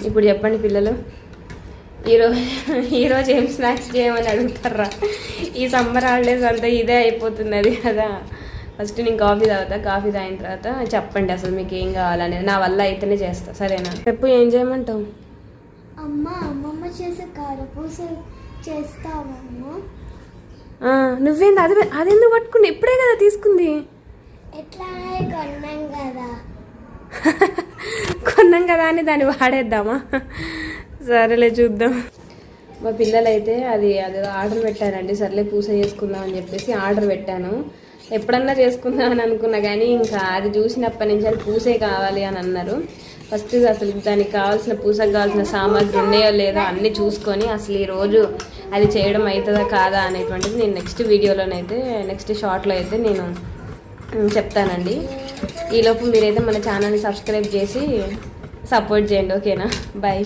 ఇప్పుడు చెప్పండి పిల్లలు, ఈరోజు ఏం స్నాక్స్ చేయమని అడుగుతారా? ఈ సమ్మర్ హాలిడేస్ అంతా ఇదే అయిపోతున్నది కదా. ఫస్ట్ నేను కాఫీ తాగుతా, కాఫీ తాగిన తర్వాత చెప్పండి అసలు మీకు ఏం కావాలనేది. నా వల్ల అయితేనే చేస్తా, సరేనా? రేపు ఏం చేయమంటావు? అమ్మమ్మ చేసే కారపూస చేస్తావమ్మా? నువ్వేంది అదెందుకు పట్టుకుని? ఇప్పుడే కదా తీసుకుంది. ఎట్లా కొన్నాం కదా కొన్నాం కదా అని దాన్ని వాడేద్దామా? సరేలే చూద్దాం. మా పిల్లలైతే అది ఆర్డర్ పెట్టానండి. సర్లే పూస చేసుకుందాం అని చెప్పేసి ఆర్డర్ పెట్టాను. ఎప్పుడన్నా చేసుకుందాం అని అనుకున్నా కానీ ఇంకా అది చూసినప్పటి నుంచి అది పూసే కావాలి అని అన్నారు. ఫస్ట్ అసలు దానికి కావాల్సిన పూసకు కావాల్సిన సామాగ్రి ఉన్నాయో లేదో అన్నీ చూసుకొని అసలు ఈరోజు అది చేయడం అవుతుందా కాదా అనేటువంటిది నేను నెక్స్ట్ వీడియోలోనైతే నెక్స్ట్ షార్ట్లో అయితే నేను చెప్తానండి. ఈలోపు మీరైతే మన ఛానల్ని సబ్స్క్రైబ్ చేసి సపోర్ట్ చేయండి, ఓకేనా? బాయ్.